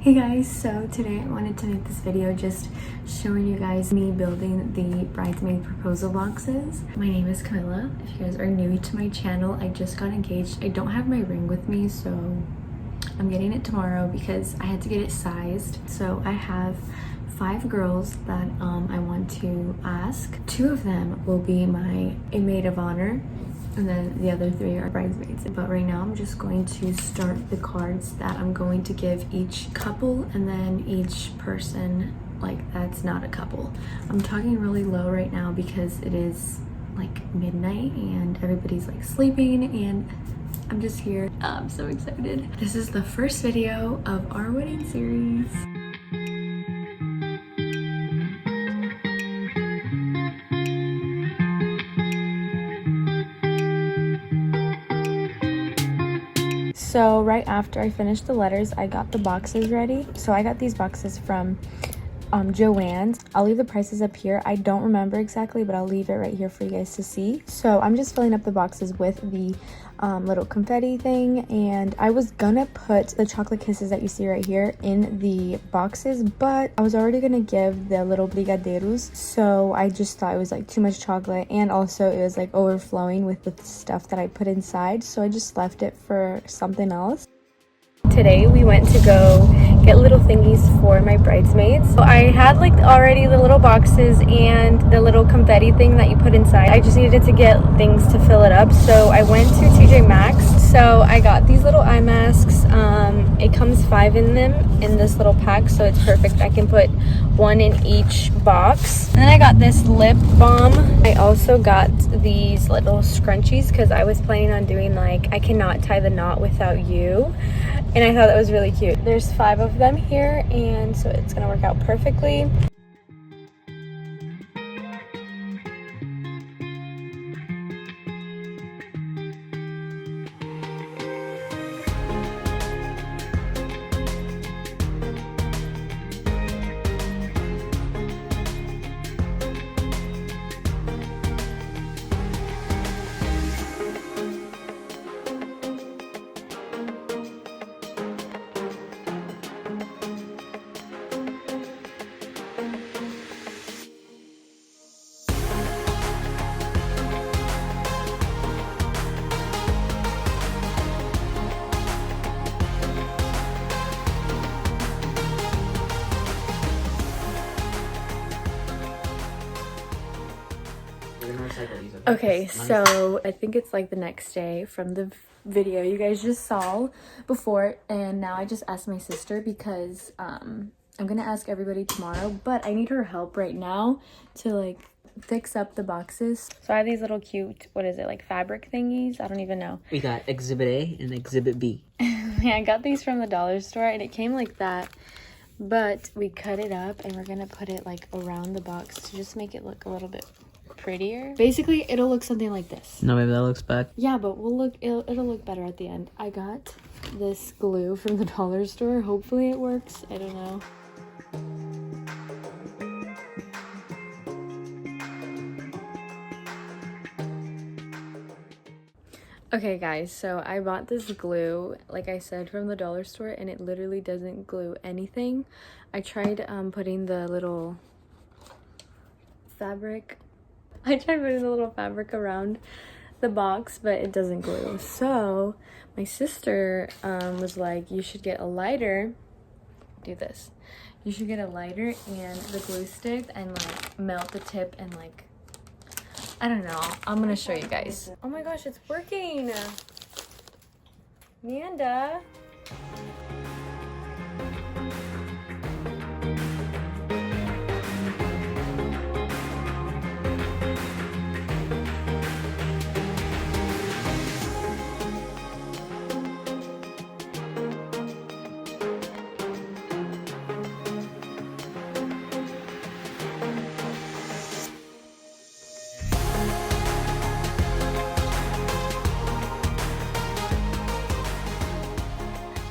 Hey guys, so today I wanted to make this video just showing you guys me building the bridesmaid proposal boxes. My name is Camilla. If you guys are new to my channel, I just got engaged. I don't have my ring with me, so I'm getting it tomorrow because I had to get it sized. So I have 5 girls that I want to ask. 2 of them will be a maid of honor, and then the other 3 are bridesmaids. But right now I'm just going to start the cards that I'm going to give each couple, and then each person that's not a couple. I'm talking really low right now because it is like midnight and everybody's like sleeping, and I'm just here. I'm so excited. This is the first video of our wedding series. So right after I finished the letters, I got the boxes ready. So I got these boxes from Joann's. I'll leave the prices up here. I don't remember exactly, but I'll leave it right here for you guys to see. So I'm just filling up the boxes with the little confetti thing, and I was gonna put the chocolate kisses that you see right here in the boxes, but I was already gonna give the little brigadeiros, so I just thought it was like too much chocolate, and also it was like overflowing with the stuff that I put inside, so I just left it for something else. Today we went to go get little thingies for my bridesmaids. So I had like already the little boxes and the little confetti thing that you put inside. I just needed to get things to fill it up. So I went to TJ Maxx. So I got these little eye masks. It comes 5 in them in this little pack, so it's perfect. I can put 1 in each box. And then I got this lip balm. I also got these little scrunchies because I was planning on doing like I cannot tie the knot without you, and I thought that was really cute. There's 5 of them here, and so it's gonna work out perfectly. Okay, so I think it's like the next day from the video you guys just saw before, and now I just asked my sister because I'm gonna ask everybody tomorrow, but I need her help right now to like fix up the boxes. So I have these little cute, what is it, like fabric thingies? I don't even know. We got Exhibit A and Exhibit B. Yeah, I got these from the dollar store, and it came like that, but we cut it up and we're gonna put it like around the box to just make it look a little bit prettier. Basically, it'll look something like this. No, maybe that looks bad. Yeah, but it'll look better at the end. I got this glue from the dollar store. Hopefully it works. I don't know. Okay guys, so I bought this glue, like I said, from the dollar store, and it literally doesn't glue anything. I tried putting the little fabric around the box, but it doesn't glue. So my sister was like, you should get a lighter. Do this. You should get a lighter and the glue stick and like melt the tip and like, I don't know. I'm gonna show you guys. Oh my gosh, it's working. Amanda.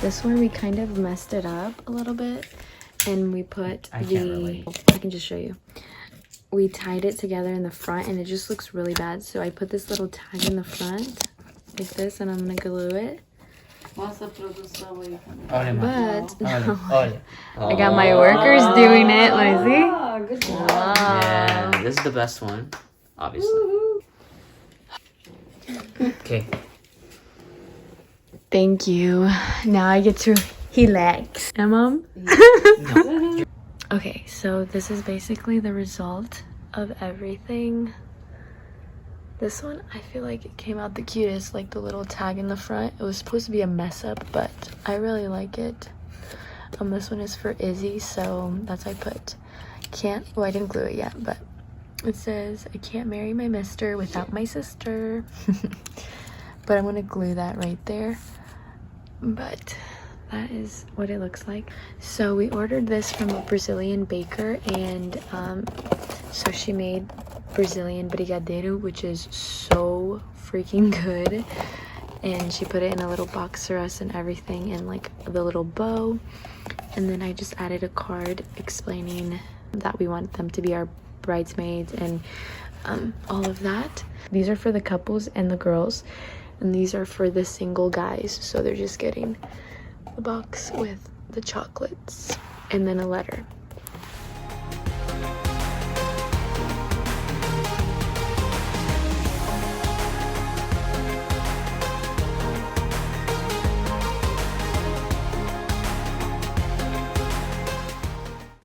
This one we kind of messed it up a little bit, and we put I can just show you. We tied it together in the front and it just looks really bad, so I put this little tag in the front like this, and I'm gonna glue it But I got my workers doing it. Let me see. Good job. Yeah, this is the best one, obviously. Okay. Thank you. Now I get to relax. Yeah, Mom? No. Okay, so this is basically the result of everything. This one, I feel like it came out the cutest, like the little tag in the front. It was supposed to be a mess up, but I really like it. This one is for Izzy, so that's why I put well, I didn't glue it yet, but it says, I can't marry my mister without my sister. But I'm gonna glue that right there. But that is what it looks like. So we ordered this from a Brazilian baker, and so she made Brazilian brigadeiro, which is so freaking good. And she put it in a little box for us and everything, and like the little bow. And then I just added a card explaining that we want them to be our bridesmaids and all of that. These are for the couples and the girls, and these are for the single guys. So they're just getting the box with the chocolates and then a letter.